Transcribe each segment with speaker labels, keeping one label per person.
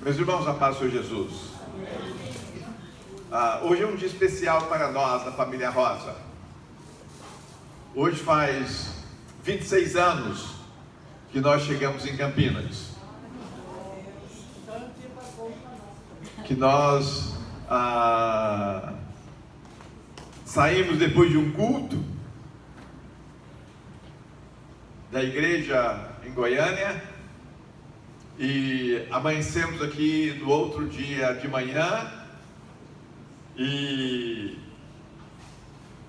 Speaker 1: Meus irmãos, a paz do Senhor Jesus. Hoje é um dia especial para nós, da família Rosa. Hoje faz 26 anos que nós chegamos em Campinas. Que nós saímos depois de um culto da igreja em Goiânia. E amanhecemos aqui no outro dia de manhã, e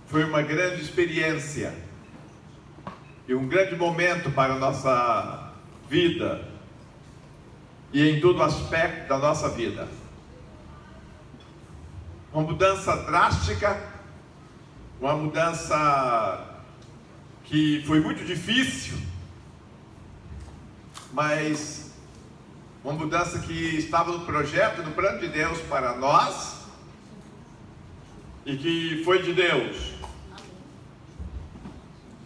Speaker 1: foi uma grande experiência, e um grande momento para a nossa vida, e em todo aspecto da nossa vida. Uma mudança drástica, uma mudança que foi muito difícil, mas uma mudança que estava no projeto, no plano de Deus para nós, e que foi de Deus.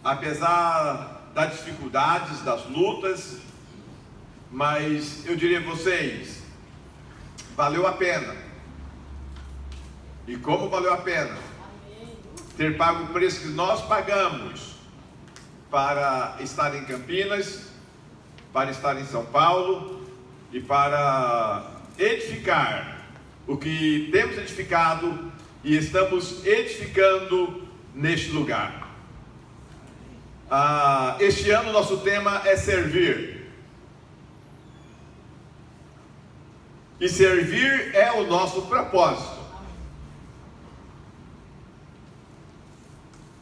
Speaker 1: Apesar das dificuldades, das lutas, mas eu diria a vocês, valeu a pena. E como valeu a pena ter pago o preço que nós pagamos para estar em Campinas, para estar em São Paulo, e para edificar o que temos edificado e estamos edificando neste lugar. Este ano nosso tema é servir. E servir é o nosso propósito.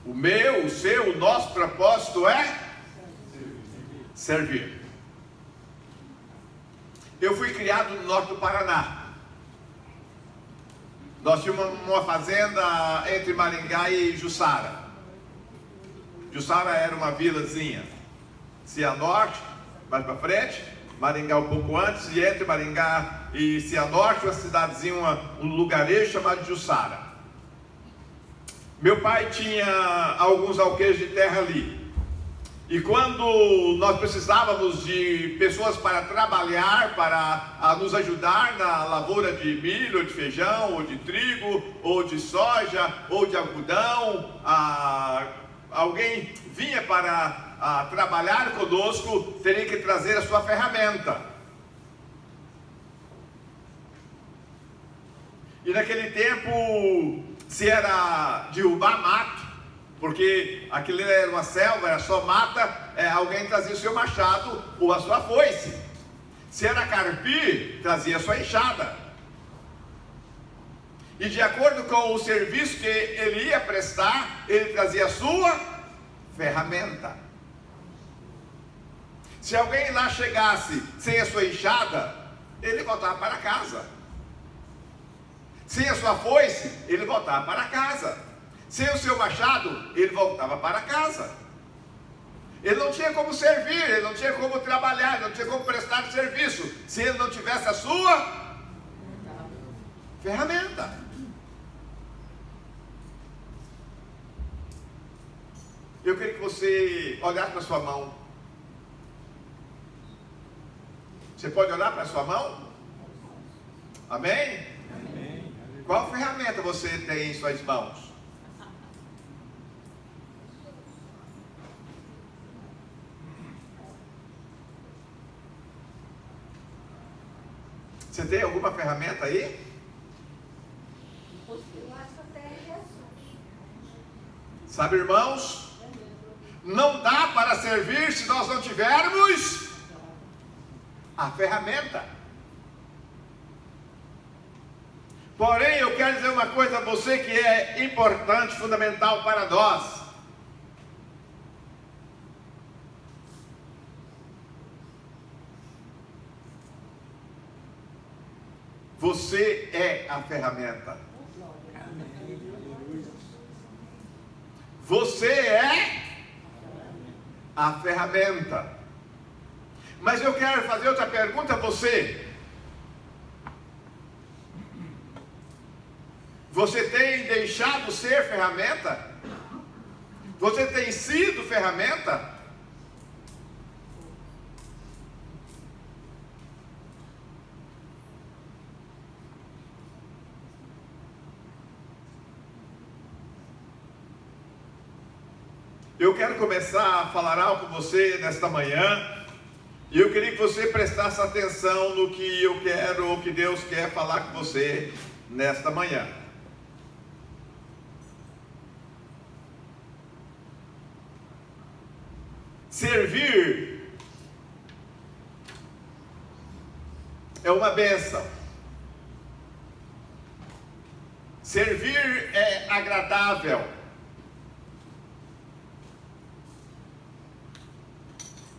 Speaker 1: O meu, o seu, o nosso propósito é servir. Eu fui criado no norte do Paraná. Nós tínhamos uma fazenda entre Maringá e Jussara. Jussara era uma vilazinha, Cianorte, mais para frente, Maringá um pouco antes, e entre Maringá e Cianorte, uma cidadezinha, um lugarejo chamado Jussara. Meu pai tinha alguns alqueires de terra ali. E quando nós precisávamos de pessoas para trabalhar, para nos ajudar na lavoura de milho, ou de feijão, ou de trigo, ou de soja, ou de algodão, alguém vinha para trabalhar conosco, teria que trazer a sua ferramenta. E naquele tempo, se era derrubar mato, porque aquilo era uma selva, era só mata, alguém trazia o seu machado ou a sua foice. Se era carpir, trazia a sua enxada. E de acordo com o serviço que ele ia prestar, ele trazia a sua ferramenta. Se alguém lá chegasse sem a sua enxada, ele voltava para casa. Sem a sua foice, ele voltava para casa. Sem o seu machado, ele voltava para casa. Ele não tinha como servir, ele não tinha como trabalhar, ele não tinha como prestar serviço, se ele não tivesse a sua ferramenta. Eu queria que você olhasse para a sua mão. Você pode olhar para a sua mão? Amém? Amém. Qual ferramenta você tem em suas mãos? Você tem alguma ferramenta aí? Sabe, irmãos, não dá para servir se nós não tivermos a ferramenta. Porém, eu quero dizer uma coisa a você que é importante, fundamental para nós. Você é a ferramenta. Você é a ferramenta. Mas eu quero fazer outra pergunta a você. Você tem deixado ser ferramenta? Você tem sido ferramenta? eu quero começar a falar algo com você nesta manhã, e eu queria que você prestasse atenção no que eu quero, ou que Deus quer falar com você nesta manhã. Servir é uma bênção. Servir é agradável.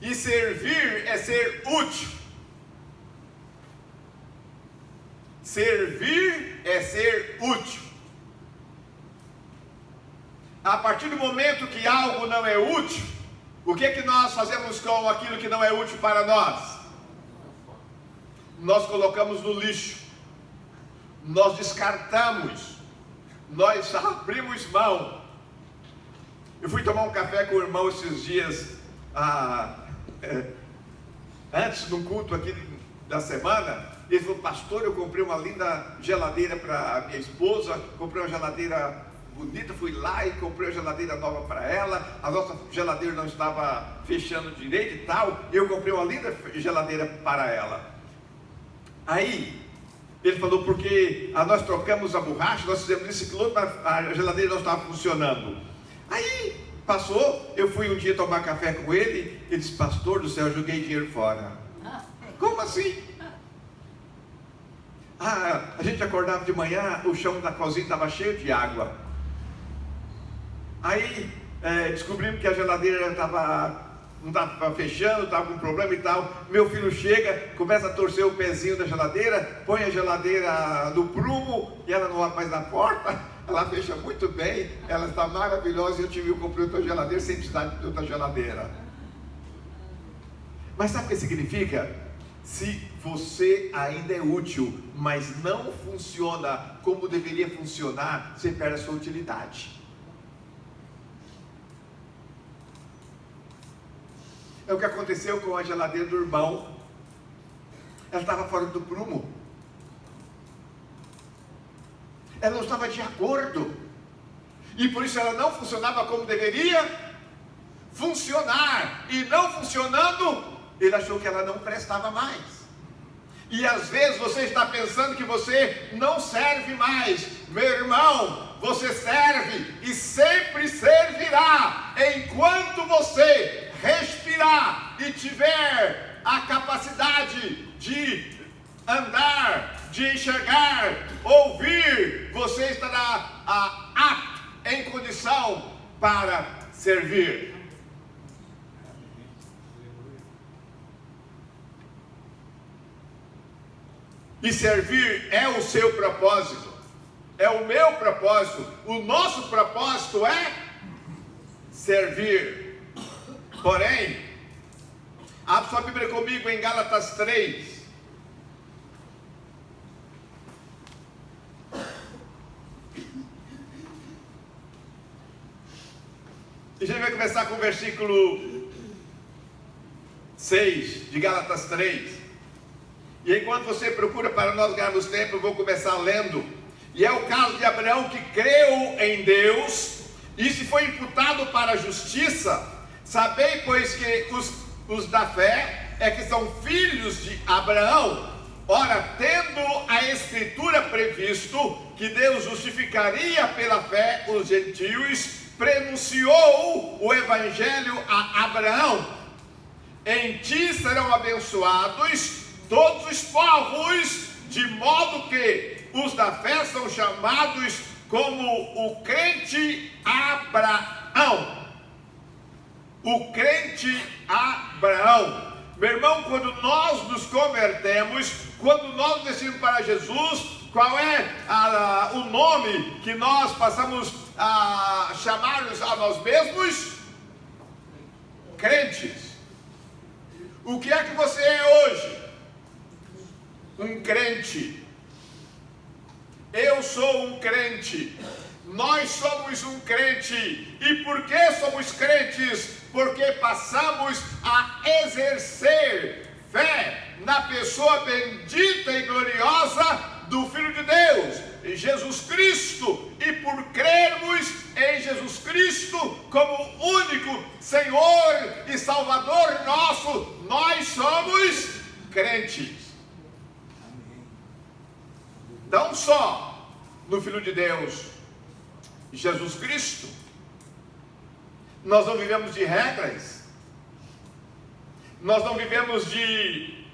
Speaker 1: E servir é ser útil. Servir é ser útil. A partir do momento que algo não é útil, o que é que nós fazemos com aquilo que não é útil para nós? Nós colocamos no lixo. Nós descartamos. Nós abrimos mão. Eu fui tomar um café com o irmão esses dias, antes do culto aqui da semana. Ele falou: pastor, eu comprei uma linda geladeira para minha esposa, comprei uma geladeira bonita, fui lá e comprei uma geladeira nova para ela. A nossa geladeira não estava fechando direito e tal, e eu comprei uma linda geladeira para ela. Aí ele falou: porque nós trocamos a borracha, nós fizemos isso e aquilo, mas a geladeira não estava funcionando. Aí passou, eu fui um dia tomar café com ele, ele disse: pastor do céu, eu joguei dinheiro fora. Como assim? A gente acordava de manhã, o chão da cozinha estava cheio de água. Aí descobrimos que a geladeira não estava fechando, estava com problema e tal. Meu filho chega, começa a torcer o pezinho da geladeira, põe a geladeira no prumo e ela não abre mais na porta. Ela fecha muito bem, ela está maravilhosa. E eu comprei outra geladeira sem precisar de outra geladeira. Mas sabe o que significa? Se você ainda é útil, mas não funciona como deveria funcionar, você perde a sua utilidade. É o que aconteceu com a geladeira do irmão. Ela estava fora do prumo. Ela não estava de acordo. E por isso ela não funcionava como deveria funcionar. E não funcionando, ele achou que ela não prestava mais. E às vezes você está pensando que você não serve mais. Meu irmão, você serve e sempre servirá, enquanto você respirar e tiver a capacidade de andar, de enxergar, ouvir, você estará apto, em condição para servir. E servir é o seu propósito, é o meu propósito, o nosso propósito é servir. Porém, abra sua Bíblia comigo em Gálatas 3. E a gente vai começar com o versículo 6 de Gálatas 3. E enquanto você procura para nós ganharmos tempo, eu vou começar lendo. E é o caso de Abraão, que creu em Deus, e se foi imputado para a justiça. Sabei, pois, que os da fé é que são filhos de Abraão. Ora, tendo a Escritura previsto que Deus justificaria pela fé os gentios, prenunciou o Evangelho a Abraão: em ti serão abençoados todos os povos, de modo que os da fé são chamados como o crente Abraão. O crente Abraão. Meu irmão, quando nós nos convertemos, quando nós decidimos para Jesus, qual é o nome que nós passamos a chamar a nós mesmos? Crentes. O que é que você é hoje? Um crente. Eu sou um crente. Nós somos um crente. E por que somos crentes? Porque passamos a exercer fé na pessoa bendita e gloriosa do Filho de Deus, em Jesus Cristo. E por crermos em Jesus Cristo como único não só no Filho de Deus, Jesus Cristo. Nós não vivemos de regras, nós não vivemos de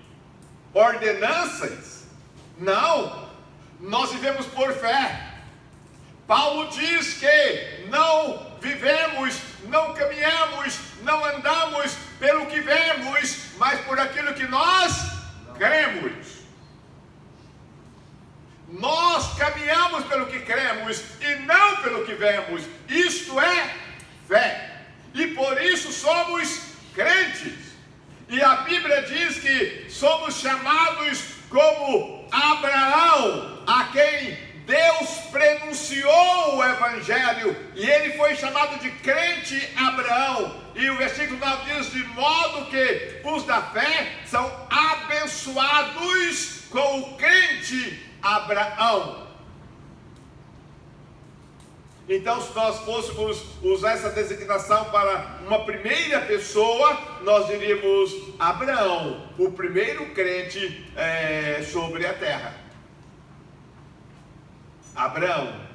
Speaker 1: ordenanças, não, nós vivemos por fé. Paulo diz que não vivemos, não caminhamos, não andamos pelo que vemos, mas por aquilo que nós cremos. Nós caminhamos pelo que cremos e não pelo que vemos. Isto é fé. E por isso somos crentes. E a Bíblia diz que somos chamados como Abraão, a quem Deus prenunciou o Evangelho, e ele foi chamado de crente Abraão. E o versículo 9 diz: de modo que os da fé são abençoados com o crente Abraão. Então, se nós fôssemos usar essa designação para uma primeira pessoa, nós diríamos Abraão, o primeiro crente sobre a terra. Abraão.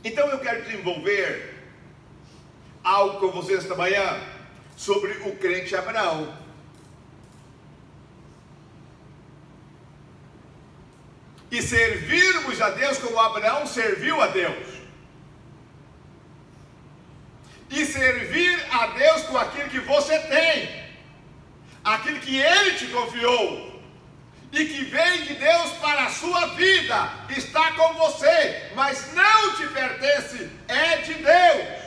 Speaker 1: Então eu quero desenvolver algo com vocês esta manhã sobre o crente Abraão. E servirmos a Deus como Abraão serviu a Deus. E servir a Deus com aquilo que você tem, aquilo que Ele te confiou, e que vem de Deus para a sua vida, está com você, mas não te pertence, é de Deus.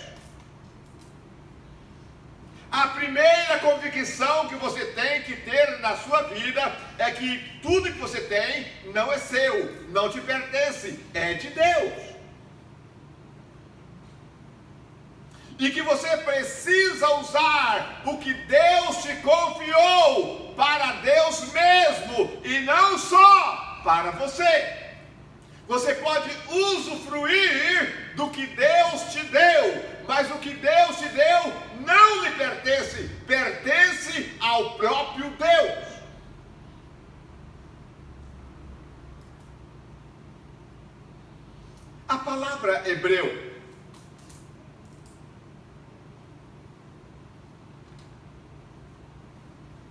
Speaker 1: A primeira convicção que você tem que ter na sua vida é que tudo que você tem não é seu, não te pertence, é de Deus. E que você precisa usar o que Deus te confiou para Deus mesmo, e não só para você. Você pode usufruir do que Deus te deu, mas o que Deus te deu não lhe pertence, pertence ao próprio Deus. A palavra hebreu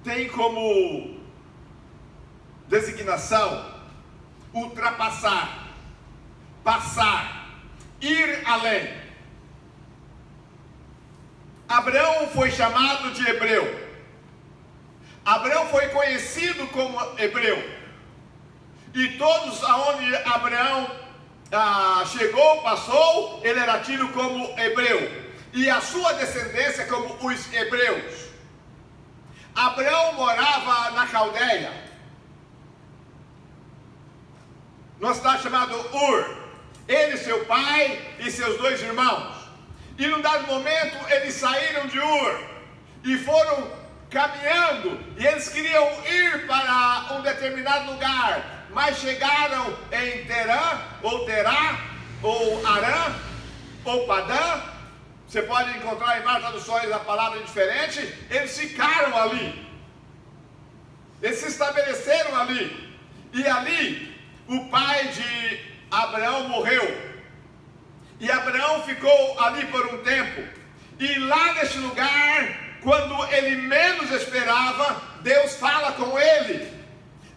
Speaker 1: tem como designação ultrapassar, passar, ir além. Abraão foi chamado de hebreu. Abraão foi conhecido como hebreu. E todos aonde Abraão chegou, passou, ele era tido como hebreu. E a sua descendência como os hebreus. Abraão morava na Caldeia, numa cidade chamada Ur. Ele, seu pai e seus dois irmãos. E num dado momento eles saíram de Ur e foram caminhando, e eles queriam ir para um determinado lugar, mas chegaram em Terã, ou Terá, ou Arã, ou Padã. Você pode encontrar em várias traduções a palavra diferente. Eles ficaram ali, eles se estabeleceram ali, e ali o pai de Abraão morreu. E Abraão ficou ali por um tempo. E lá nesse lugar, quando ele menos esperava, Deus fala com ele.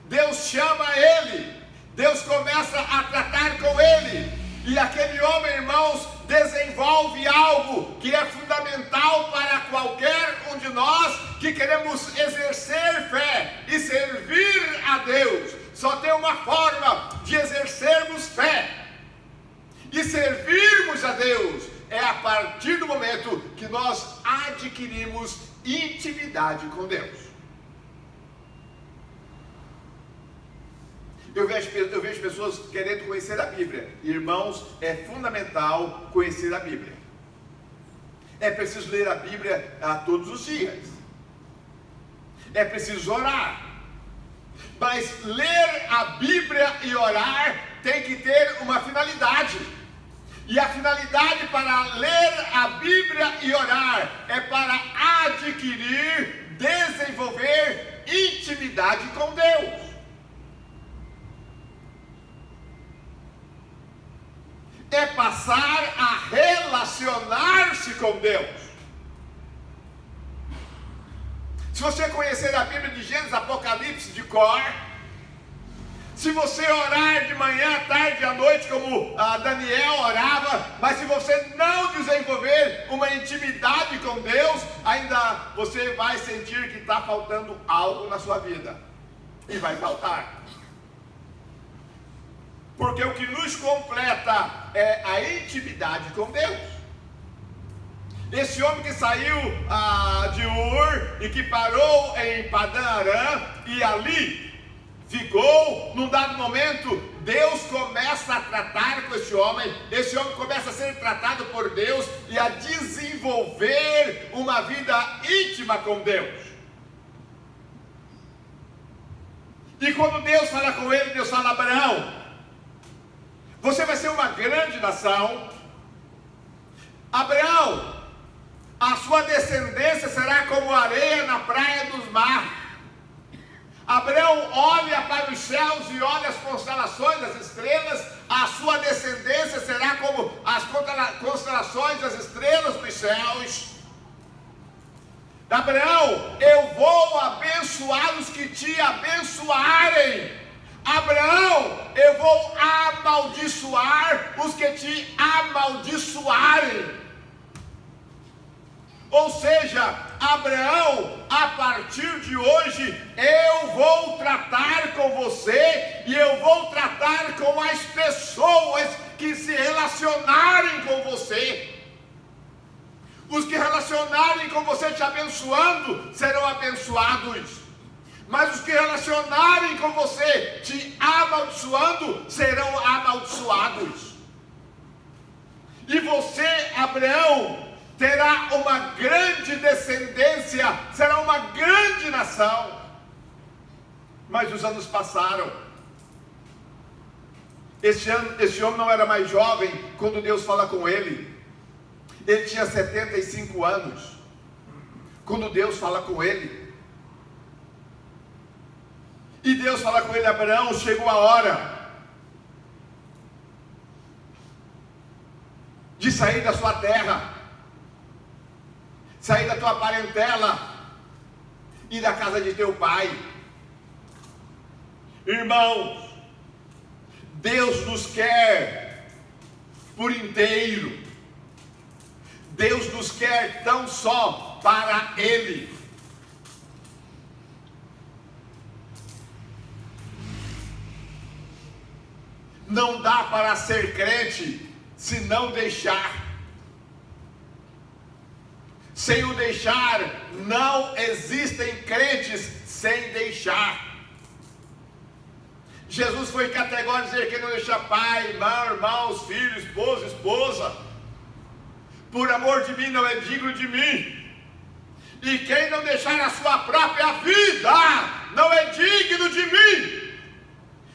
Speaker 1: Deus chama ele. Deus começa a tratar com ele. E aquele homem, irmãos, desenvolve algo que é fundamental para qualquer um de nós que queremos exercer fé e servir a Deus. Só tem uma forma de exercermos fé e servirmos a Deus, é a partir do momento que nós adquirimos intimidade com Deus. Eu vejo pessoas querendo conhecer a Bíblia. Irmãos, é fundamental conhecer a Bíblia. É preciso ler a Bíblia todos os dias. É preciso orar. Mas ler a Bíblia e orar tem que ter uma finalidade. E a finalidade para ler a Bíblia e orar é para adquirir intimidade com Deus. É passar a relacionar-se com Deus. Se você conhecer a Bíblia de Gênesis, Apocalipse de cor, se você orar de manhã, tarde e à noite, como Daniel orava, mas se você não desenvolver uma intimidade com Deus, ainda você vai sentir que está faltando algo na sua vida. E vai faltar. Porque o que nos completa é a intimidade com Deus. Esse homem que saiu de Ur e que parou em Padã Arã e ali ficou, num dado momento, Deus começa a tratar com esse homem começa a ser tratado por Deus e a desenvolver uma vida íntima com Deus. E quando Deus fala com ele, Deus fala: Abraão, você vai ser uma grande nação. Abraão, a sua descendência será como areia na praia dos mares. Abraão olha para os céus e olha as constelações das estrelas. A sua descendência será como as constelações das estrelas dos céus. Abraão, eu vou abençoar os que te abençoarem. Abraão, eu vou amaldiçoar os que te amaldiçoarem. Ou seja, Abraão, a partir de hoje, eu vou tratar com você e eu vou tratar com as pessoas que se relacionarem com você. Os que relacionarem com você te abençoando serão abençoados, mas os que relacionarem com você te amaldiçoando serão amaldiçoados. E você, Abraão, terá uma grande descendência, será uma grande nação. Mas os anos passaram. Esse homem não era mais jovem quando Deus fala com ele. Ele tinha 75 anos quando Deus fala com ele. E Deus fala com ele: Abraão, chegou a hora de sair da sua terra, sair da tua parentela e da casa de teu pai. Irmãos, Deus nos quer por inteiro. Deus nos quer tão só para Ele. Não dá para ser crente se não deixar. Sem o deixar, não existem crentes sem deixar. Jesus foi categórico dizer que não deixa pai, irmão, irmãos, filhos, esposa. Por amor de mim não é digno de mim. E quem não deixar a sua própria vida não é digno de mim,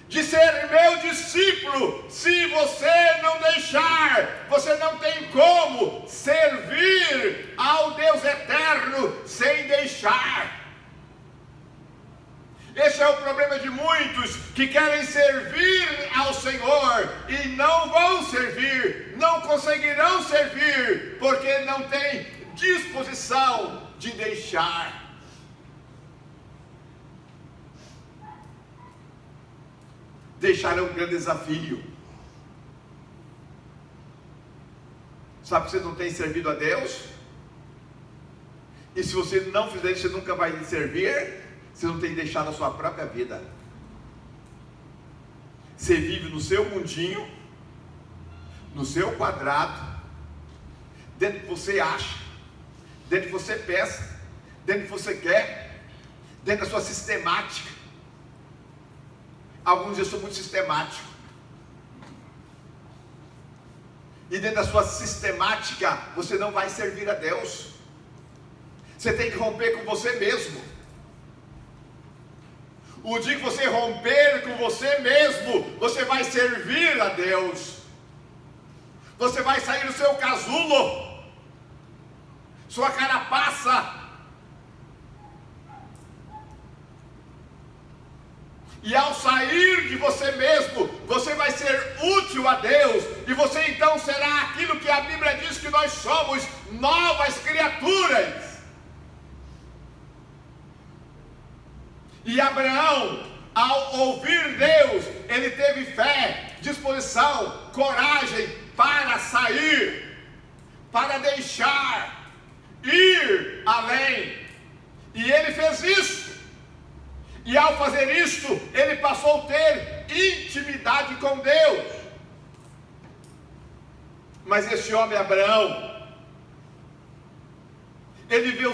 Speaker 1: de ser meu discípulo. Se você não deixar, você não tem como servir ao Deus eterno sem deixar. Esse é o problema de muitos que querem servir ao Senhor e não vão servir, não conseguirão servir, porque não têm disposição de deixar. Deixar é um grande desafio. Sabe que você não tem servido a Deus? E se você não fizer isso, você nunca vai servir. Você não tem deixado a sua própria vida. Você vive no seu mundinho, no seu quadrado, dentro do que você acha, dentro do que você pensa, dentro do que você quer, dentro da sua sistemática. Alguns dizem: eu sou muito sistemático. E dentro da sua sistemática, você não vai servir a Deus. Você tem que romper com você mesmo. O dia que você romper com você mesmo, você vai servir a Deus. Você vai sair do seu casulo, sua carapaça. E ao sair de você mesmo, você vai ser útil a Deus. E você então será aquilo que a Bíblia diz que nós somos, novas criaturas. E Abraão, ao ouvir Deus, ele teve fé, disposição, coragem para sair, para deixar, ir além. E ele fez isso. E ao fazer isto, ele passou a ter intimidade com Deus. Mas esse homem Abraão, ele viveu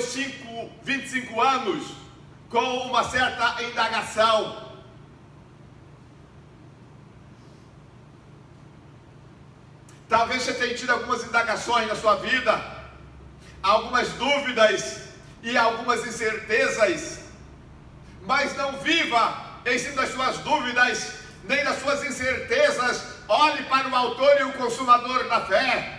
Speaker 1: 25 anos com uma certa indagação. Talvez você tenha tido algumas indagações na sua vida, algumas dúvidas e algumas incertezas. Mas não viva em cima das suas dúvidas, nem das suas incertezas. Olhe para o autor e o consumador da fé.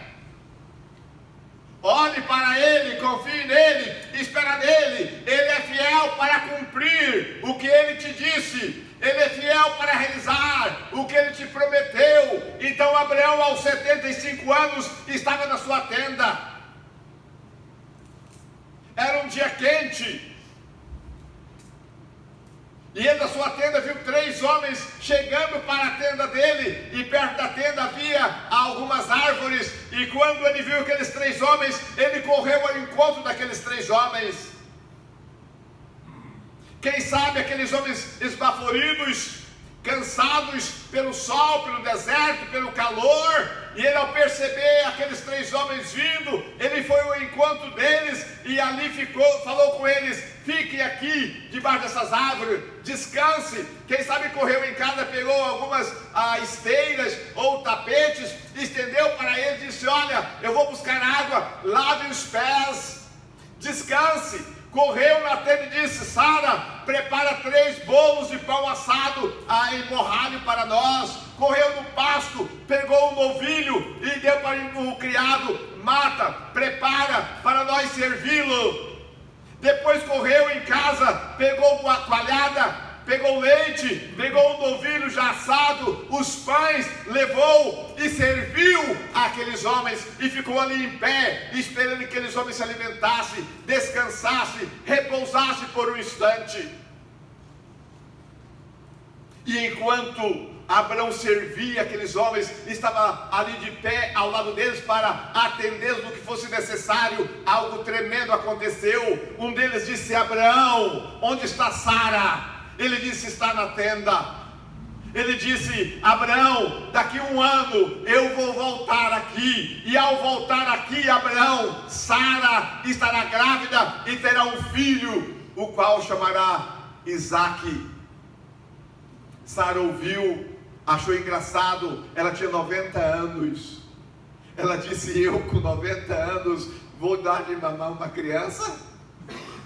Speaker 1: Olhe para Ele, confie nele, espera nele. Ele é fiel para cumprir o que Ele te disse. Ele é fiel para realizar o que Ele te prometeu. Então Abraão, aos 75 anos, estava na sua tenda. Era um dia quente. E ele, na sua tenda, viu 3 homens chegando para a tenda dele. E perto da tenda havia algumas árvores. E quando ele viu aqueles 3 homens, ele correu ao encontro daqueles 3 homens. Quem sabe aqueles homens esbaforidos, cansados pelo sol, pelo deserto, pelo calor. E ele, ao perceber aqueles 3 homens vindo, ele foi ao encontro deles e ali falou com eles: fiquem aqui debaixo dessas árvores, descanse. Quem sabe correu em casa, pegou algumas esteiras ou tapetes, estendeu para eles e disse: olha, eu vou buscar água, lave os pés, descanse. Correu na tenda e disse: Sara, prepara 3 bolos de pão assado em borralho para nós. Correu no pasto, pegou um novilho e deu para o criado: mata, prepara para nós servi-lo. Depois correu em casa, pegou uma coalhada, pegou leite, pegou um novilho já assado, os pães, levou e serviu àqueles homens, e ficou ali em pé, esperando que aqueles homens se alimentassem, descansassem, repousassem por um instante. E enquanto Abraão servia aqueles homens, estava ali de pé ao lado deles para atendê-los no que fosse necessário. Algo tremendo aconteceu. Um deles disse: Abraão, onde está Sara? Ele disse: está na tenda. Ele disse: Abraão, daqui 1 ano eu vou voltar aqui. E ao voltar aqui, Abraão, Sara estará grávida e terá um filho, o qual chamará Isaque. Sara ouviu, achou engraçado. Ela tinha 90 anos. Ela disse: eu com 90 anos vou dar de mamar uma criança?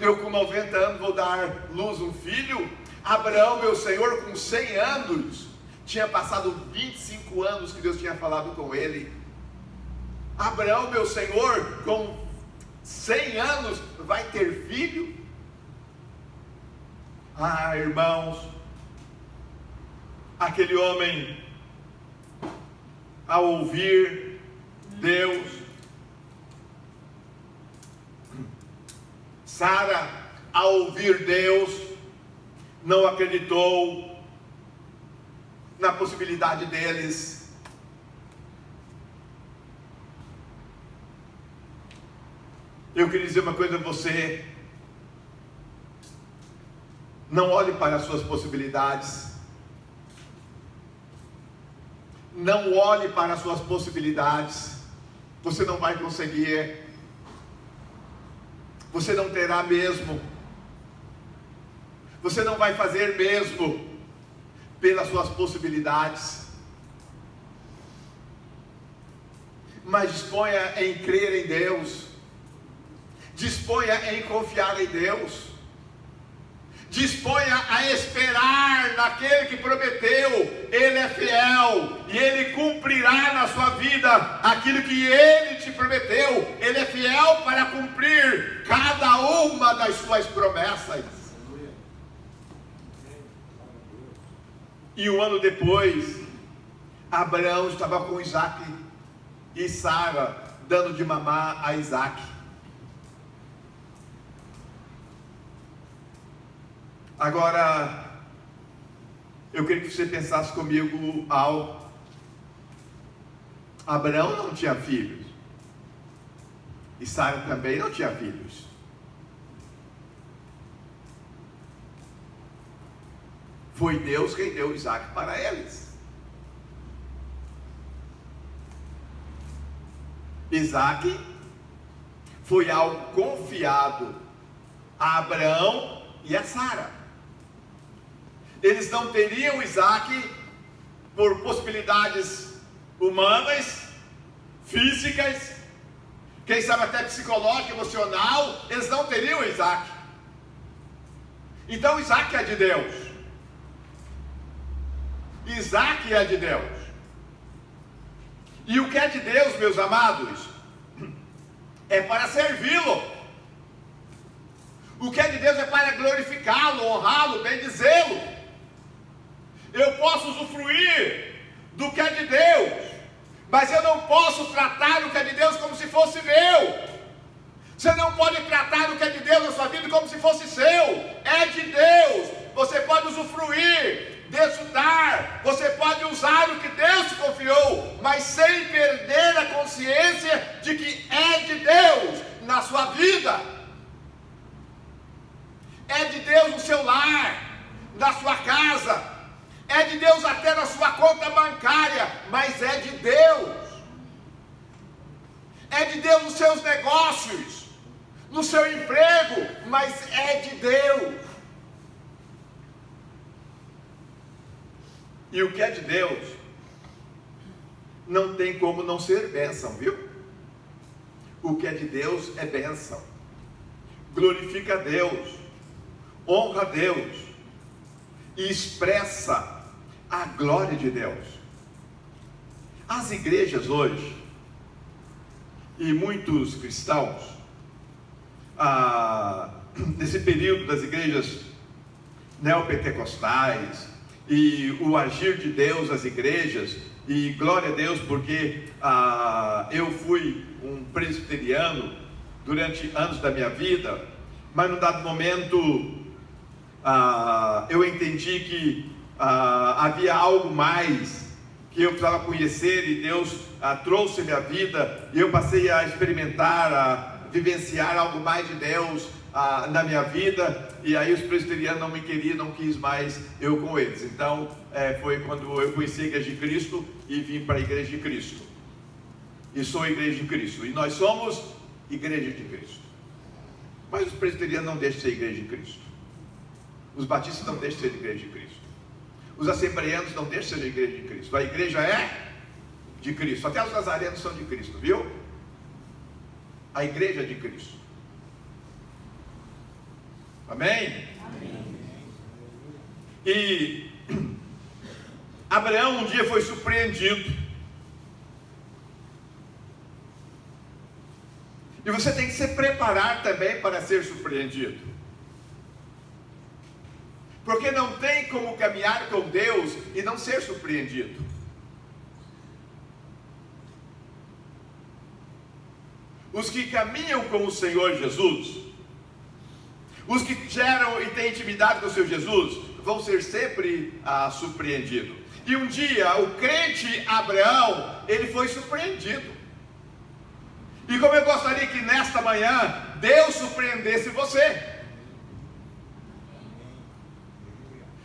Speaker 1: Eu com 90 anos vou dar luz um filho? Abraão, meu Senhor, com 100 anos, tinha passado 25 anos que Deus tinha falado com ele. Abraão, meu Senhor, com 100 anos, vai ter filho? Ah, irmãos, aquele homem, ao ouvir Deus, Sara, ao ouvir Deus, não acreditou na possibilidade deles. Eu queria dizer uma coisa a você: não olhe para as suas possibilidades. Não olhe para as suas possibilidades. Você não vai conseguir. Você não terá mesmo. Você não vai fazer mesmo pelas suas possibilidades. Mas disponha em crer em Deus. Disponha em confiar em Deus. Disponha a esperar naquele que prometeu. Ele é fiel e Ele cumprirá na sua vida aquilo que Ele te prometeu. Ele é fiel para cumprir cada uma das suas promessas. E um ano depois, Abraão estava com Isaac e Sara dando de mamar a Isaac. Agora, eu queria que você pensasse comigo algo. Abraão não tinha filhos. E Sara também não tinha filhos. Foi Deus quem deu Isaac para eles. Isaac foi algo confiado a Abraão e a Sara. Eles não teriam Isaac por possibilidades humanas, físicas, quem sabe até psicológica, emocional. Eles não teriam Isaac. Então Isaac é de Deus. Isaac é de Deus. E o que é de Deus, meus amados, é para servi-lo. O que é de Deus é para glorificá-lo, honrá-lo, bendizê-lo. Eu posso usufruir do que é de Deus, mas eu não posso tratar o que é de Deus como se fosse meu. Você não pode tratar o que é de Deus na sua vida como se fosse seu. É de Deus. Você pode usufruir, desfrutar, você pode usar o que Deus te confiou, mas sem perder a consciência de que é de Deus na sua vida. É de Deus no seu lar, na sua casa, é de Deus até na sua conta bancária, mas é de Deus. É de Deus nos seus negócios, no seu emprego, mas é de Deus. E o que é de Deus não tem como não ser bênção, viu? O que é de Deus é bênção. Glorifica a Deus, honra a Deus e expressa a glória de Deus. As igrejas hoje, e muitos cristãos, nesse período das igrejas neopentecostais, e o agir de Deus nas igrejas, e glória a Deus, porque eu fui um presbiteriano durante anos da minha vida, mas num dado momento eu entendi que havia algo mais que eu precisava conhecer, e Deus trouxe a minha vida, e eu passei a experimentar, a vivenciar algo mais de Deus na minha vida. E aí os presbiterianos não me queriam, não quis mais eu com eles. Então foi quando eu conheci a Igreja de Cristo e vim para a Igreja de Cristo. E sou a Igreja de Cristo. E nós somos Igreja de Cristo. Mas os presbiterianos não deixam de ser Igreja de Cristo. Os batistas não deixam de ser Igreja de Cristo. Os assembleanos não deixam de ser Igreja de Cristo. A igreja é de Cristo. Até os nazarenos são de Cristo, viu? A igreja é de Cristo. Amém? Amém. E Abraão um dia foi surpreendido. E você tem que se preparar também para ser surpreendido. Porque não tem como caminhar com Deus e não ser surpreendido. Os que caminham com o Senhor Jesus, os que geram e têm intimidade com o Senhor Jesus, vão ser sempre surpreendidos. E um dia o crente Abraão, ele foi surpreendido. E como eu gostaria que nesta manhã Deus surpreendesse você.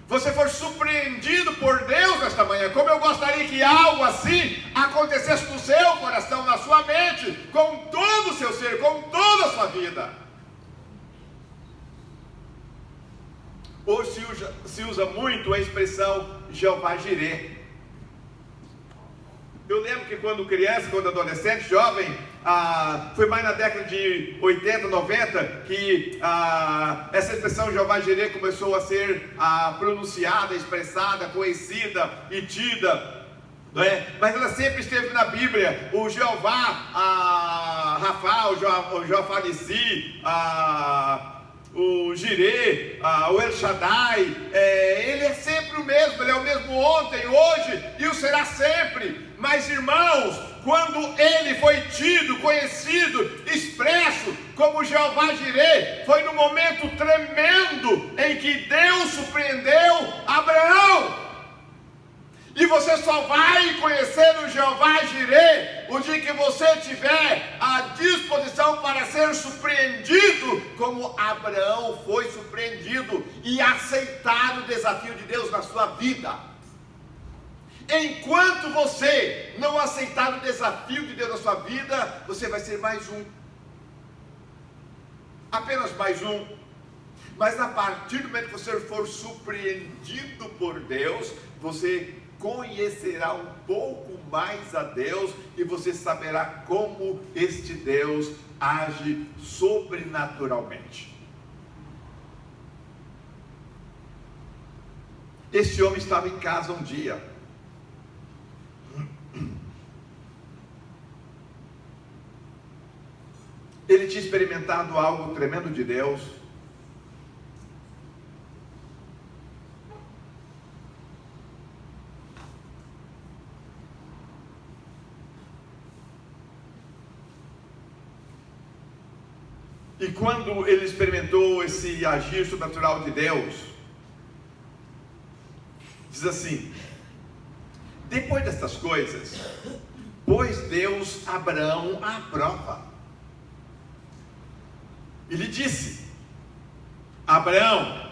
Speaker 1: Você for surpreendido por Deus nesta manhã, como eu gostaria que algo assim acontecesse no seu coração, na sua mente, com todo o seu ser, com toda a sua vida. Hoje se usa muito a expressão Jeová Jirê. Eu lembro que quando criança, quando adolescente, jovem, foi mais na década de 80, 90, que essa expressão Jeová Jirê começou a ser pronunciada, expressada, conhecida e tida, não é? Mas ela sempre esteve na Bíblia. O Jeová Rafa, o Jeová Nissi, o Jirê, o El Shaddai, ele é sempre o mesmo, Ele é o mesmo ontem, hoje e o será sempre. Mas irmãos, quando Ele foi tido, conhecido, expresso como Jeová Jireh, foi no momento tremendo em que Deus surpreendeu Abraão. E você só vai conhecer o Jeová Jireh o dia que você tiver a disposição para ser surpreendido, como Abraão foi surpreendido, e aceitar o desafio de Deus na sua vida. Enquanto você não aceitar o desafio de Deus na sua vida, você vai ser mais um. Apenas mais um. Mas a partir do momento que você for surpreendido por Deus, você conhecerá um pouco mais a Deus e você saberá como este Deus age sobrenaturalmente. Este homem estava em casa um dia. Ele tinha experimentado algo tremendo de Deus. E quando ele experimentou esse agir sobrenatural de Deus, diz assim: depois destas coisas, pôs Deus Abraão à prova. Ele disse: Abraão,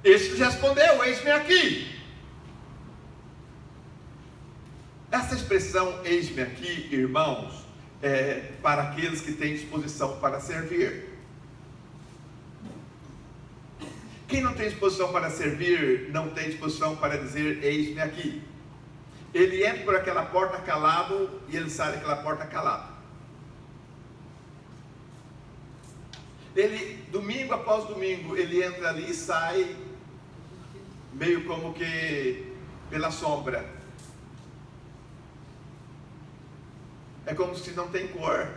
Speaker 1: este respondeu: eis-me aqui. Essa expressão eis-me aqui, irmãos, é para aqueles que têm disposição para servir. Quem não tem disposição para servir, não tem disposição para dizer eis-me aqui. Ele entra por aquela porta calado e ele sai daquela porta calado. Ele, domingo após domingo, ele entra ali e sai meio como que pela sombra. É como se não tem cor.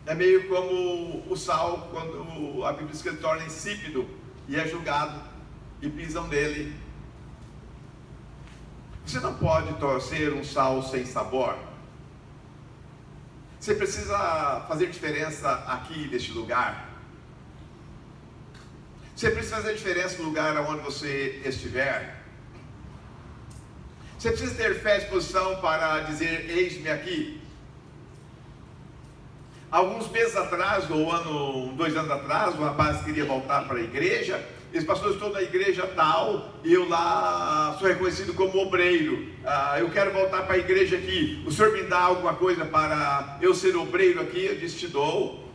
Speaker 1: É meio como o sal, quando a Bíblia diz que ele torna insípido e é julgado e pisam nele. Você não pode torcer um sal sem sabor. Você precisa fazer diferença aqui neste lugar. Você precisa fazer diferença no lugar onde você estiver. Você precisa ter fé e disposição para dizer eis-me aqui. Alguns meses atrás, ou 2 anos atrás, um rapaz queria voltar para a igreja. Esse pastor, estou na igreja tal, e eu lá sou reconhecido como obreiro. Eu quero voltar para a igreja aqui. O senhor me dá alguma coisa para eu ser obreiro aqui? Eu disse: te dou.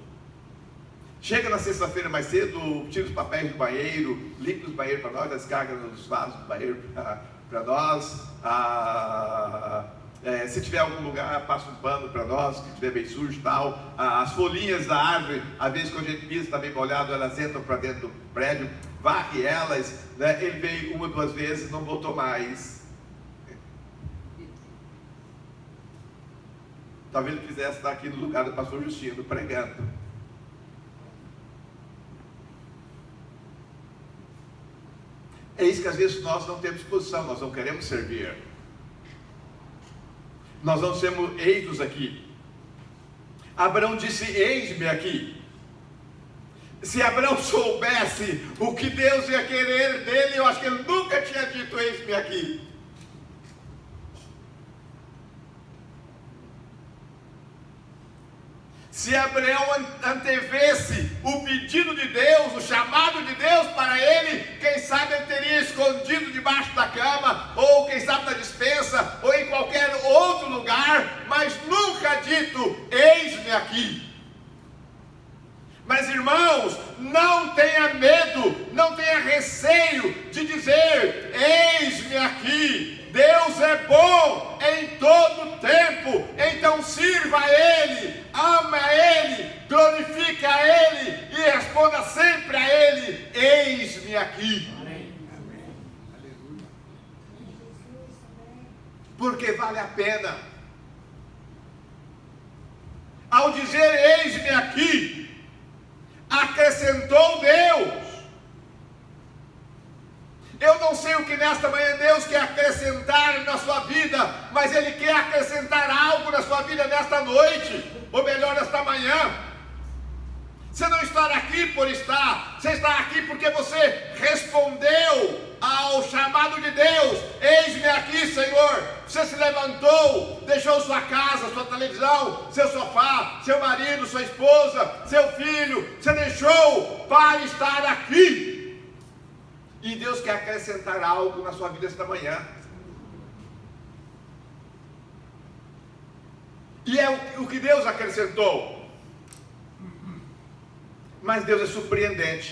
Speaker 1: Chega na sexta-feira mais cedo, tira os papéis do banheiro, limpa os banheiros para nós, descarga nos vasos do banheiro para nós. Se tiver algum lugar, passa um pano para nós, que estiver bem sujo e tal. As folhinhas da árvore, às vezes quando a gente pisa, está bem molhado, elas entram para dentro do prédio, varre elas, né? Ele veio 1 ou 2 vezes, não voltou mais. Talvez ele quisesse estar aqui no lugar do pastor Justino, pregando. É isso que às vezes nós não temos disposição, nós não queremos servir. Nós não temos eis-nos aqui. Abraão disse: eis-me aqui. Se Abraão soubesse o que Deus ia querer dele, eu acho que ele nunca tinha dito eis-me aqui. Se Abraão antevesse o pedido de Deus, o chamado de Deus para ele, quem sabe ele teria escondido debaixo da cama, ou quem sabe na despensa, ou em qualquer outro lugar, mas nunca dito, eis-me aqui. Mas irmãos, não tenha medo, não tenha receio de dizer, eis-me aqui. Deus é bom em todo tempo, então sirva a Ele, ama a Ele, glorifique a Ele e responda sempre a Ele, eis-me aqui. Amém. Porque vale a pena. Ao dizer eis-me aqui, acrescentou Deus, nesta manhã Deus quer acrescentar na sua vida, mas Ele quer acrescentar algo na sua vida nesta noite, ou melhor, nesta manhã. Você não está aqui por estar, você está aqui porque você respondeu ao chamado de Deus. Eis-me aqui, Senhor. Você se levantou, deixou sua casa, sua televisão, seu sofá, seu marido, sua esposa, seu filho, você deixou para estar aqui. E Deus quer acrescentar algo na sua vida esta manhã. E é o que Deus acrescentou. Mas Deus é surpreendente.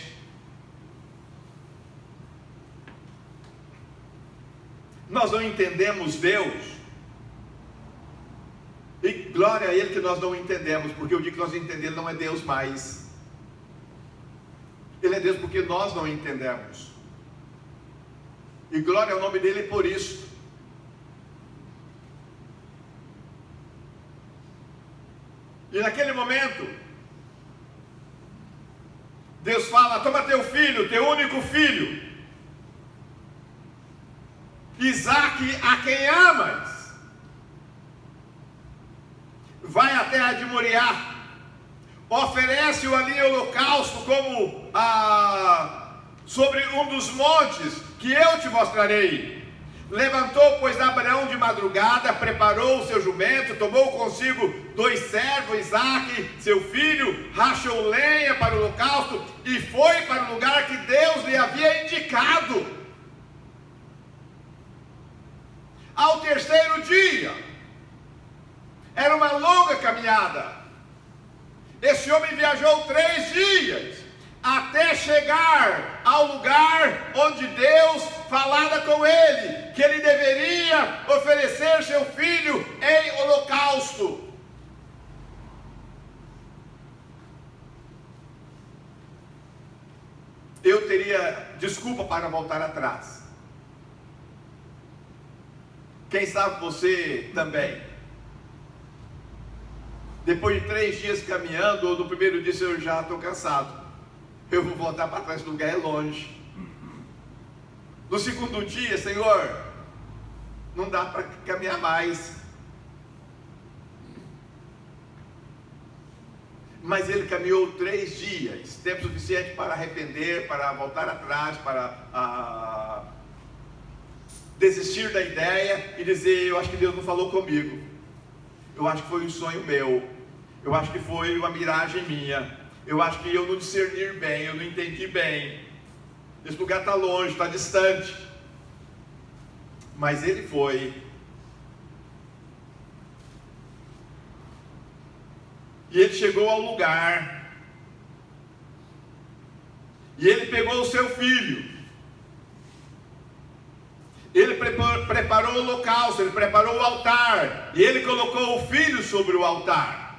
Speaker 1: Nós não entendemos Deus. E glória a Ele que nós não entendemos, porque o dia que nós entendemos, Ele não é Deus mais. Ele é Deus porque nós não entendemos. E glória ao nome dEle por isso. E naquele momento, Deus fala: toma teu filho, teu único filho, Isaque, a quem amas, vai à terra de Moriá, oferece-o ali em holocausto como sobre um dos montes que eu te mostrarei. Levantou, pois, Abraão de madrugada, preparou o seu jumento, tomou consigo 2 servos, Isaque, seu filho, rachou lenha para o holocausto e foi para o lugar que Deus lhe havia indicado. Ao terceiro dia, era uma longa caminhada. Esse homem viajou 3 dias, até chegar ao lugar onde Deus falara com ele, que ele deveria oferecer seu filho em holocausto. Eu teria desculpa para voltar atrás. Quem sabe você também. Depois de 3 dias caminhando, ou no primeiro dia eu já estou cansado, eu vou voltar para trás, o lugar é longe. No segundo dia, Senhor, não dá para caminhar mais. Mas ele caminhou 3 dias, tempo suficiente para arrepender, para voltar atrás, para desistir da ideia e dizer: eu acho que Deus não falou comigo, eu acho que foi um sonho meu, eu acho que foi uma miragem minha, eu acho que eu não discerni bem, eu não entendi bem, esse lugar está longe, está distante. Mas ele foi, e ele chegou ao lugar, e ele pegou o seu filho, ele preparou o holocausto, ele preparou o altar, e ele colocou o filho sobre o altar.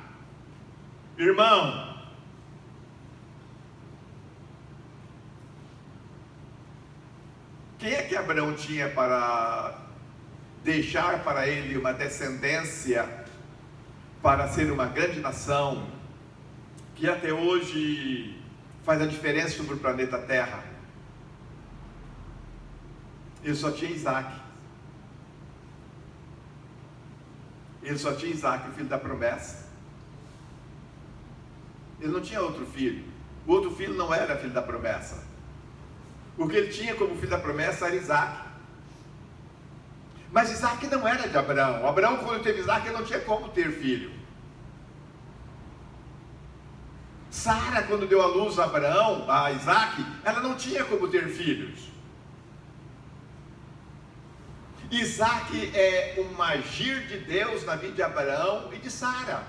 Speaker 1: Irmão, quem é que Abraão tinha para deixar para ele uma descendência, para ser uma grande nação, que até hoje faz a diferença sobre o planeta Terra? Ele só tinha Isaque. Ele só tinha Isaque, o filho da promessa. Ele não tinha outro filho. O outro filho não era filho da promessa. O que ele tinha como filho da promessa era Isaque. Mas Isaque não era de Abraão. Abraão, quando teve Isaque, ele não tinha como ter filho. Sara, quando deu à luz a Abraão, a Isaque, ela não tinha como ter filhos. Isaque é um agir de Deus na vida de Abraão e de Sara.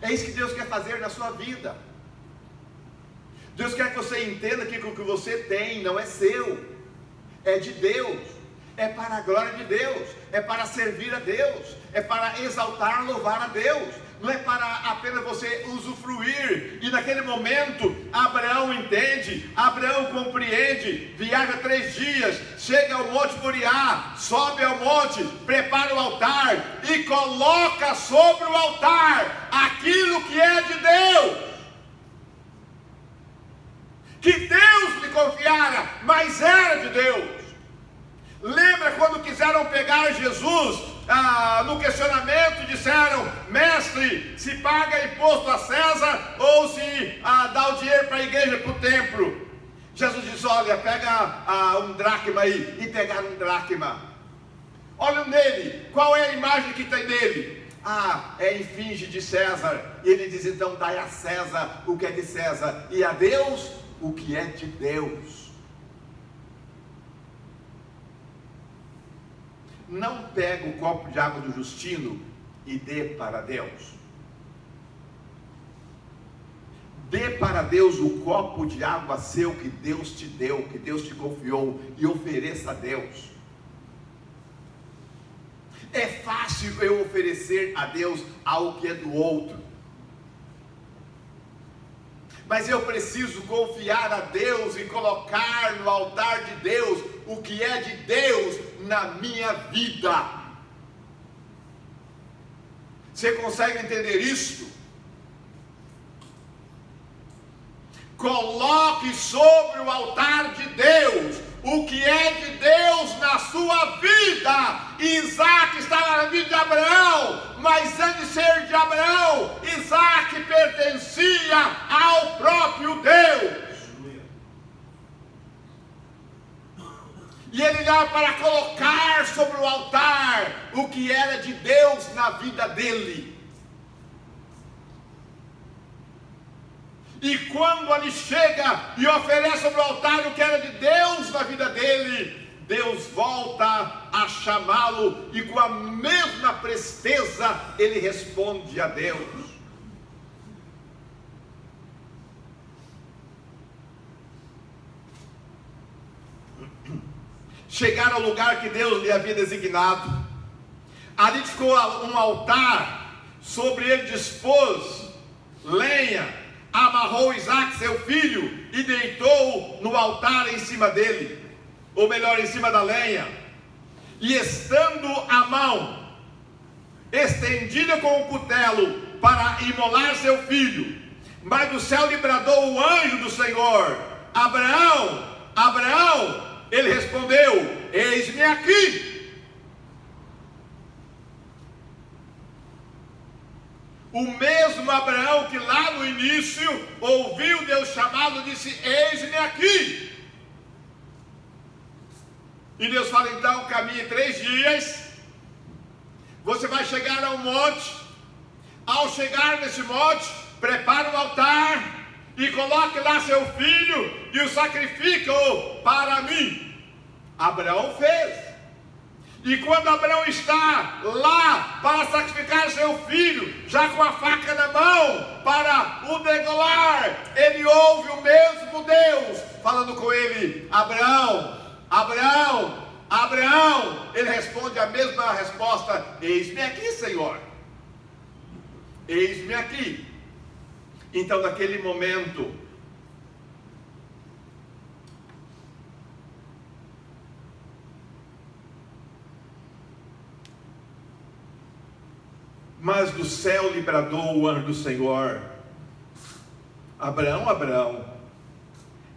Speaker 1: É isso que Deus quer fazer na sua vida. Deus quer que você entenda que o que você tem não é seu, é de Deus, é para a glória de Deus, é para servir a Deus, é para exaltar, louvar a Deus, não é para apenas você usufruir. E naquele momento, Abraão entende, Abraão compreende, viaja 3 dias, chega ao Monte Moriá, sobe ao monte, prepara o altar e coloca sobre o altar aquilo que é de Deus, que Deus quiseram pegar Jesus no questionamento, disseram: mestre, se paga imposto a César ou se dá o dinheiro para a igreja, para o templo? Jesus disse: olha, pega um dracma aí. E pegaram um dracma. Olham nele, qual é a imagem que tem nele? É em finge de César. E ele diz: então dai a César o que é de César, e a Deus o que é de Deus. Não pega o copo de água do Justino e dê para Deus. Dê para Deus o copo de água seu que Deus te deu, que Deus te confiou, e ofereça a Deus. É fácil eu oferecer a Deus algo que é do outro, mas eu preciso confiar a Deus e colocar no altar de Deus o que é de Deus na minha vida. Você consegue entender isso? Coloque sobre o altar de Deus o que é de Deus na sua vida. Isaac estava na vida de Abraão, mas antes de ser de Abraão, Isaac pertencia ao próprio Deus. E ele dá para colocar sobre o altar o que era de Deus na vida dele. E quando ele chega e oferece sobre o altar o que era de Deus na vida dele, Deus volta a chamá-lo e com a mesma presteza ele responde a Deus. Chegar ao lugar que Deus lhe havia designado, ali ficou um altar, sobre ele dispôs lenha, amarrou Isaac seu filho e deitou no altar em cima dele, ou melhor, em cima da lenha, e estando a mão estendida com o cutelo para imolar seu filho, mas do céu lhe bradou o anjo do Senhor: Abraão, Abraão. Ele respondeu: eis-me aqui. O mesmo Abraão que lá no início ouviu Deus chamá-lo, disse: eis-me aqui. E Deus fala: então caminhe 3 dias, você vai chegar ao monte. Ao chegar nesse monte, prepare um altar e coloque lá seu filho e o sacrifica-o para mim. Abraão fez. E quando Abraão está lá para sacrificar seu filho, já com a faca na mão para o degolar, ele ouve o mesmo Deus falando com ele: Abraão, Abraão, Abraão. Ele responde a mesma resposta: eis-me aqui, Senhor, eis-me aqui. Então naquele momento, mas do céu lhe bradou o anjo do Senhor: Abraão, Abraão.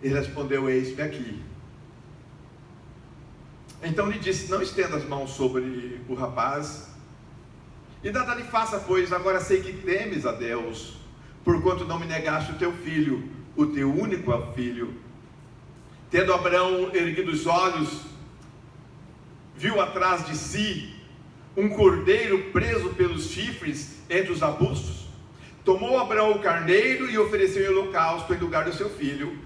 Speaker 1: Ele respondeu: eis-me aqui. Então lhe disse: não estenda as mãos sobre o rapaz, e nada lhe faça, pois agora sei que temes a Deus, porquanto não me negaste o teu filho, o teu único filho. Tendo Abraão erguido os olhos, viu atrás de si um cordeiro preso pelos chifres entre os arbustos. Tomou Abraão o carneiro e ofereceu em holocausto em lugar do seu filho.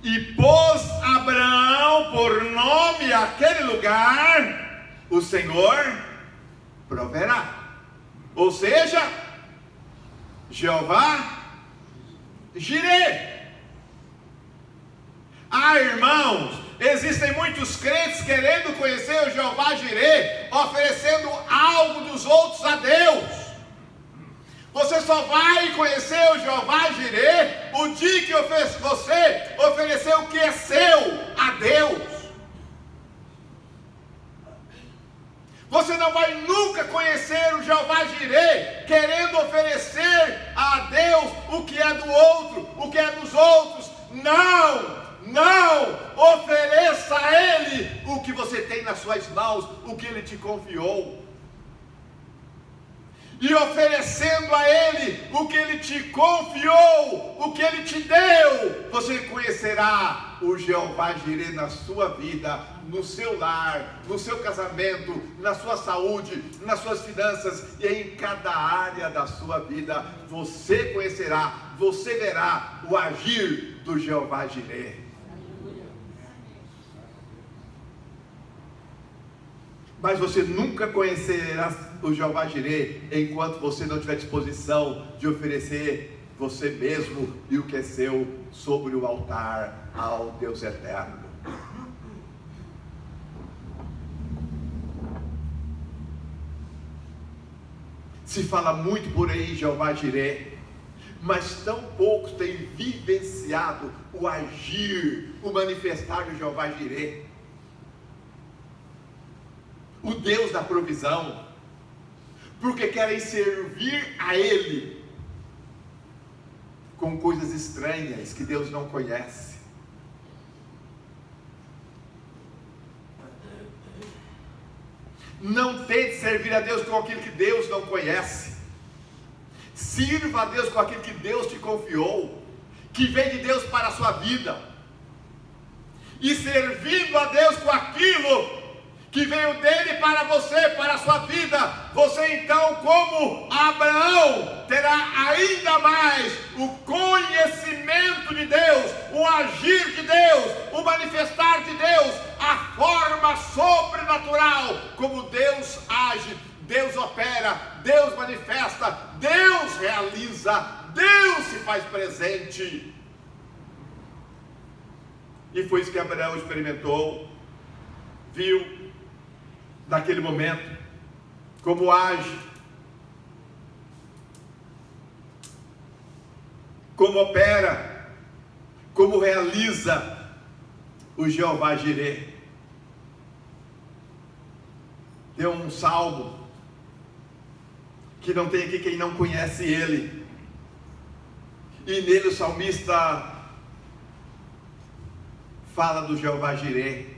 Speaker 1: E pôs Abraão por nome àquele lugar: o Senhor proverá. Ou seja, Jeová Jireh. Irmãos, existem muitos crentes querendo conhecer o Jeová Jireh, oferecendo algo dos outros a Deus. Você só vai conhecer o Jeová Jireh o dia que você oferecer o que é seu a Deus. Você não vai nunca conhecer o Jeová Jireh querendo oferecer a Deus o que é do outro, o que é dos outros. Não ofereça a Ele o que você tem nas suas mãos, o que Ele te confiou. E oferecendo a Ele o que Ele te confiou, o que Ele te deu, você conhecerá o Jeová Jireh na sua vida, no seu lar, no seu casamento, na sua saúde, nas suas finanças e em cada área da sua vida. Você conhecerá, você verá o agir do Jeová Jireh. Mas você nunca conhecerá o Jeová Jireh enquanto você não tiver disposição de oferecer você mesmo e o que é seu sobre o altar ao Deus eterno. Se fala muito por aí Jeová Jireh, mas tão poucos têm vivenciado o agir, o manifestar do Jeová Jireh, o Deus da provisão, porque querem servir a Ele com coisas estranhas que Deus não conhece. Não tente servir a Deus com aquilo que Deus não conhece. Sirva a Deus com aquilo que Deus te confiou, que vem de Deus para a sua vida. E servindo a Deus com aquilo que veio dele para você, para a sua vida, você então, como Abraão, terá ainda mais o conhecimento de Deus, o agir de Deus, o manifestar de Deus, a forma sobrenatural como Deus age, Deus opera, Deus manifesta, Deus realiza, Deus se faz presente. E foi isso que Abraão experimentou, viu naquele momento, como age, como opera, como realiza o Jeová Jireh. Tem um salmo que não tem aqui quem não conhece ele, e nele o salmista fala do Jeová Jireh.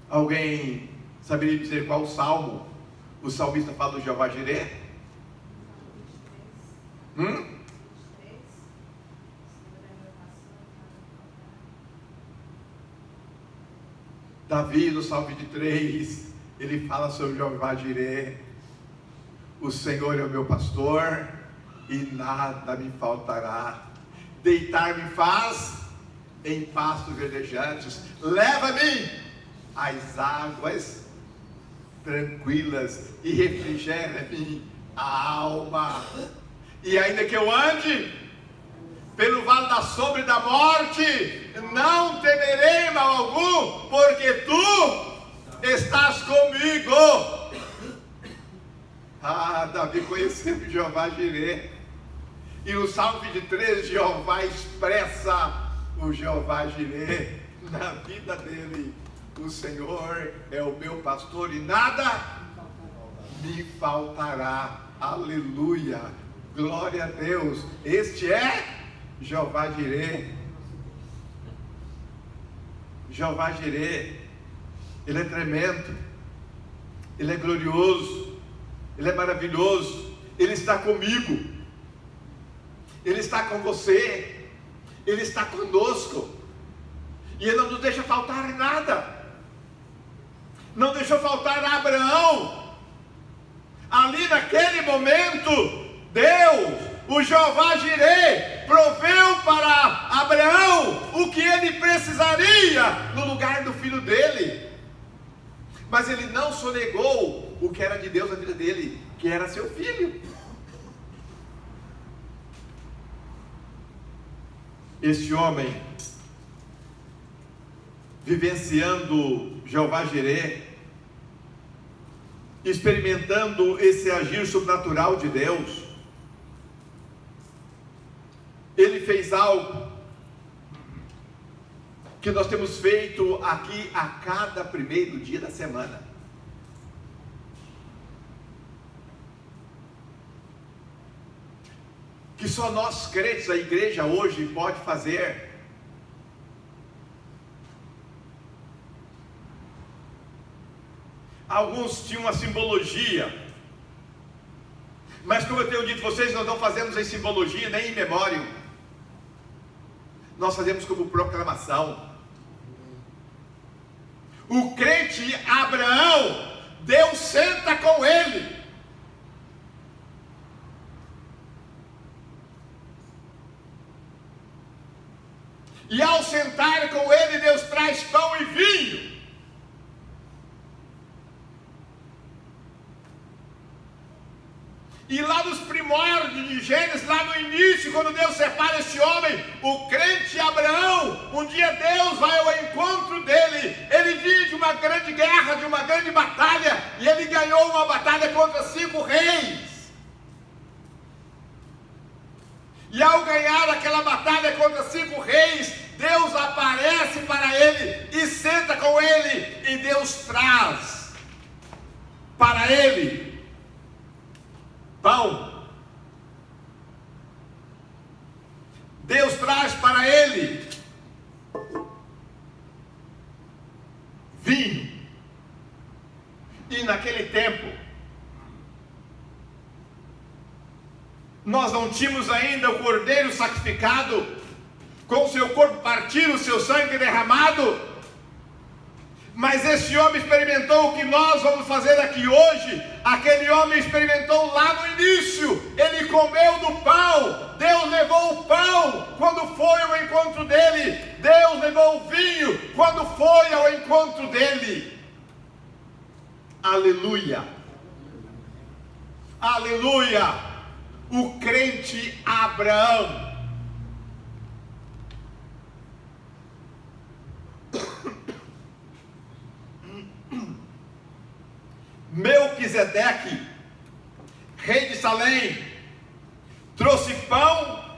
Speaker 1: Alguém saberia dizer qual salmo o salmista fala do Jeová Jireh? Davi, no Salmo 23, ele fala sobre Jeová Jireh: o Senhor é o meu pastor e nada me faltará. Deitar-me faz em pastos verdejantes, leva-me às águas tranquilas e refrigera-me a alma. E ainda que eu ande pelo vale da sombra e da morte, não temerei mal algum, porque tu estás comigo. Davi conhecendo Jeová Jireh, e no Salmo 23 Jeová expressa o Jeová Jireh na vida dele: o Senhor é o meu pastor e nada me faltará. Aleluia, glória a Deus. Este é Jeová Jireh. Jeová Jireh, Ele é tremendo, Ele é glorioso, Ele é maravilhoso, Ele está comigo, Ele está com você, Ele está conosco, e Ele não nos deixa faltar nada. Não deixou faltar a Abraão. Ali naquele momento, Deus, o Jeová Jireh, proveu para Abraão o que ele precisaria no lugar do filho dele. Mas ele não sonegou o que era de Deus na vida dele, que era seu filho. Este homem, vivenciando Jeová Jireh, experimentando esse agir sobrenatural de Deus, ele fez algo que nós temos feito aqui a cada primeiro dia da semana. Que só nós crentes, a igreja hoje, pode fazer. Alguns tinham uma simbologia, mas como eu tenho dito a vocês, nós não fazemos em simbologia nem em memória, nós fazemos como proclamação. O crente Abraão, Deus senta com ele. E ao sentar com ele, Deus traz pão e vinho. E lá nos primórdios de Gênesis, lá no início, quando Deus separa esse homem, o crente Abraão, um dia Deus vai ao encontro dele. Ele vinha de uma grande guerra, de uma grande batalha, e ele ganhou uma batalha contra 5 reis. E ao ganhar aquela batalha contra 5 reis, Deus aparece para ele e senta com ele, e Deus traz para ele pão. Deus traz para ele vinho. E naquele tempo nós não tínhamos ainda o cordeiro sacrificado, com o seu corpo partido, o seu sangue derramado. Mas esse homem experimentou o que nós vamos fazer aqui hoje. Aquele homem experimentou lá no início. Ele comeu do pão. Deus levou o pão quando foi ao encontro dele. Deus levou o vinho quando foi ao encontro dele. Aleluia. Aleluia. O crente Abraão. Melquisedeque, rei de Salém, trouxe pão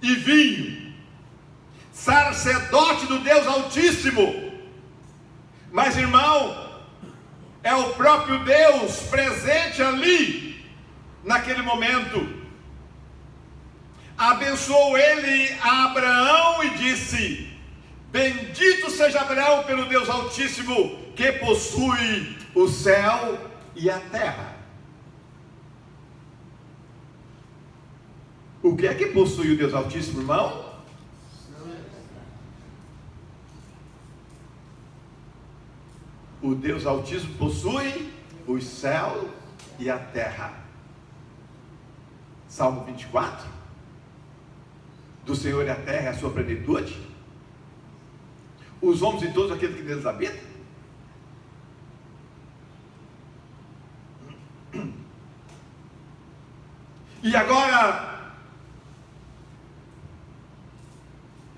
Speaker 1: e vinho, sacerdote do Deus Altíssimo. Mas, irmão, é o próprio Deus presente ali, naquele momento. Abençoou ele a Abraão e disse: bendito seja Abraão pelo Deus Altíssimo, que possui o céu e a terra. O que é que possui o Deus Altíssimo, irmão? O Deus Altíssimo possui os céus e a terra. Salmo 24. Do Senhor e a terra é a sua plenitude. Os homens e todos aqueles que neles habitam. E agora,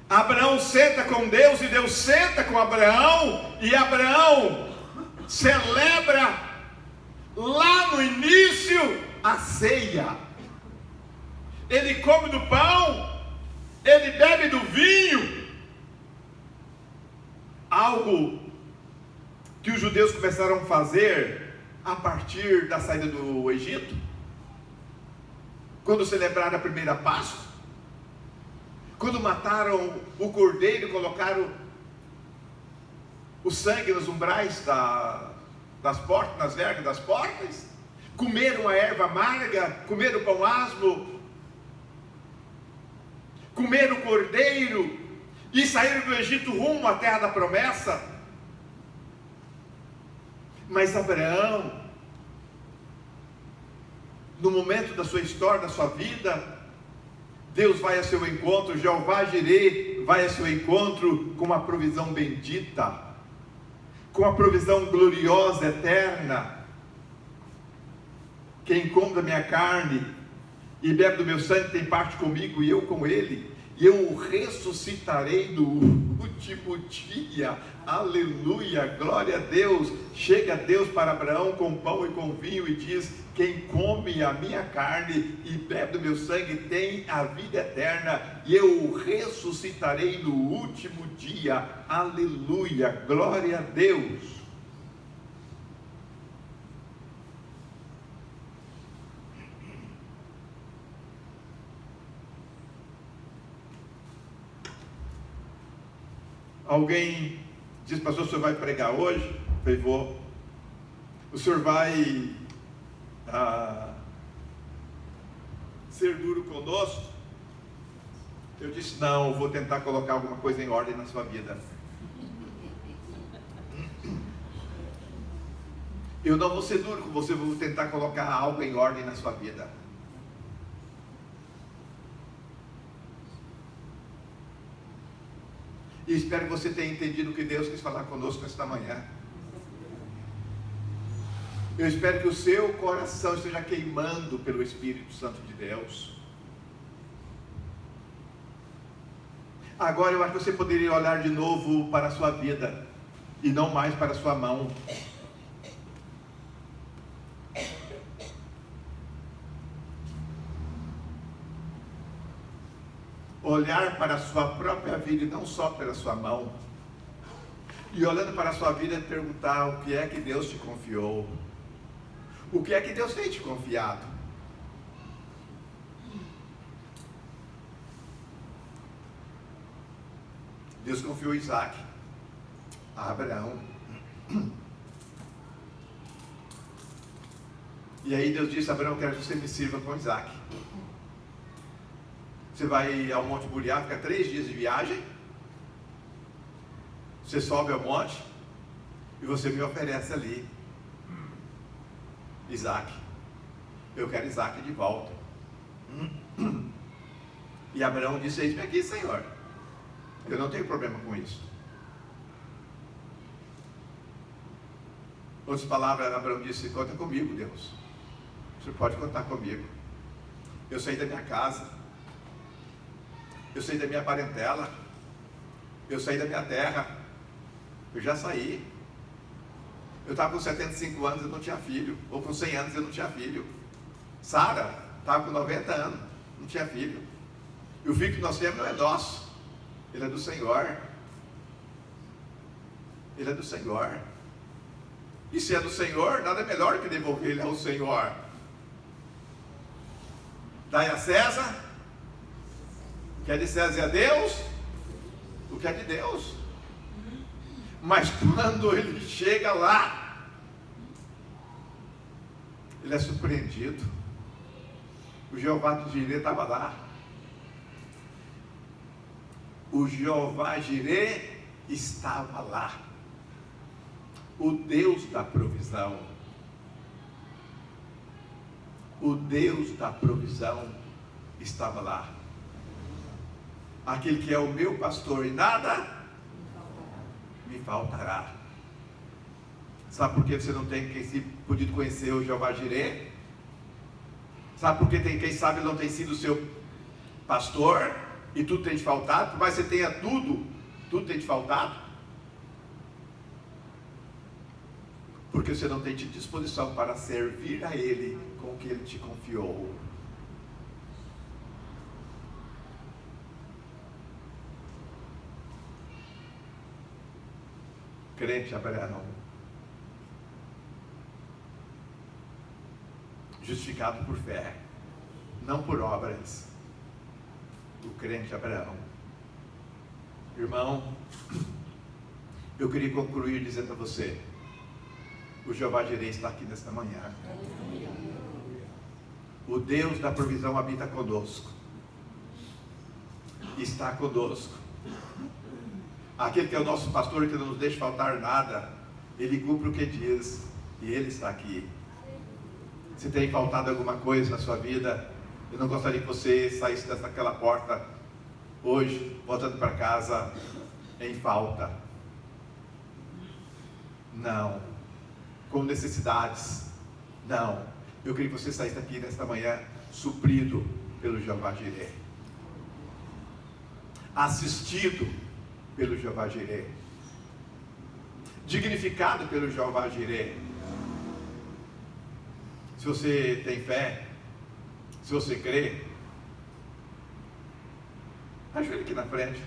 Speaker 1: Abraão senta com Deus, e Deus senta com Abraão, e Abraão celebra lá no início a ceia. Ele come do pão, ele bebe do vinho, algo que os judeus começaram a fazer a partir da saída do Egito. Quando celebraram a primeira Páscoa, quando mataram o cordeiro, colocaram o sangue nos umbrais das portas, nas vergas das portas, comeram a erva amarga, comeram o pão asmo, comeram o cordeiro e saíram do Egito rumo à terra da promessa. Mas Abraão, no momento da sua história, da sua vida, Deus vai a seu encontro, Jeová Jireh vai a seu encontro com uma provisão bendita, com uma provisão gloriosa, eterna. Quem come da minha carne e bebe do meu sangue tem parte comigo e eu com ele, e eu o ressuscitarei no último dia. Aleluia, glória a Deus. Chega Deus para Abraão com pão e com vinho e diz: quem come a minha carne e bebe do meu sangue tem a vida eterna, e eu o ressuscitarei no último dia. Aleluia, glória a Deus. Alguém diz: pastor, o senhor vai pregar hoje? Eu falei: vou. o senhor vai ser duro conosco? Eu disse, não, eu vou tentar colocar alguma coisa em ordem na sua vida. Eu não vou ser duro com você, vou tentar colocar algo em ordem na sua vida. E espero que você tenha entendido o que Deus quis falar conosco esta manhã. Eu espero que o seu coração esteja queimando pelo Espírito Santo de Deus. Agora eu acho que você poderia olhar de novo para a sua vida e não mais para a sua mão. Olhar para a sua própria vida e não só pela sua mão. E olhando para a sua vida, perguntar o que é que Deus te confiou. O que é que Deus tem te confiado? Deus confiou Isaac a Abraão. E aí Deus disse a Abraão, quero que você me sirva com Isaac. Você vai ao Monte Moriá, fica 3 dias de viagem. Você sobe ao monte e você me oferece ali Isaac. Eu quero Isaac de volta. E Abraão disse, eis-me aqui, Senhor. Eu não tenho problema com isso. Outras palavras, Abraão disse, conta comigo, Deus. Você pode contar comigo. Eu saí da minha casa. Eu saí da minha parentela. Eu saí da minha terra. Eu já saí. Eu estava com 75 anos, eu não tinha filho. Ou com 100 anos, eu não tinha filho. Sara estava com 90 anos, não tinha filho. E o filho que nós temos não é nosso. Ele é do Senhor. Ele é do Senhor. E se é do Senhor, nada melhor que devolver ele ao Senhor. Dai a César o que é de César e a Deus o que é de Deus. Mas quando ele chega lá, ele é surpreendido. O Jeová de Jirê estava lá. O Jeová Jirê estava lá. O Deus da provisão. O Deus da provisão estava lá. Aquele que é o meu pastor e nada me faltará. Sabe por que você não tem podido conhecer o Jeová Jirê? Sabe por que quem sabe não tem sido o seu pastor e tudo tem te faltado? Por mais que você tenha tudo tem te faltado? Porque você não tem tido disposição para servir a Ele com o que Ele te confiou. Crente Abraão, justificado por fé, não por obras. O crente Abraão. Irmão, eu queria concluir dizendo a você, o Jeová Jirê está aqui nesta manhã. O Deus da provisão habita conosco. Está conosco. Aquele que é o nosso pastor, que não nos deixa faltar nada, Ele cumpre o que diz, e Ele está aqui. Se tem faltado alguma coisa na sua vida, eu não gostaria que você saísse daquela porta hoje, voltando para casa, em falta. Não. Com necessidades. Não. Eu queria que você saísse daqui nesta manhã, suprido pelo Jeová Jirê. Assistido pelo Jeová Jirê, dignificado pelo Jeová Jirê. Se você tem fé, se você crê, ajoelhe aqui na frente.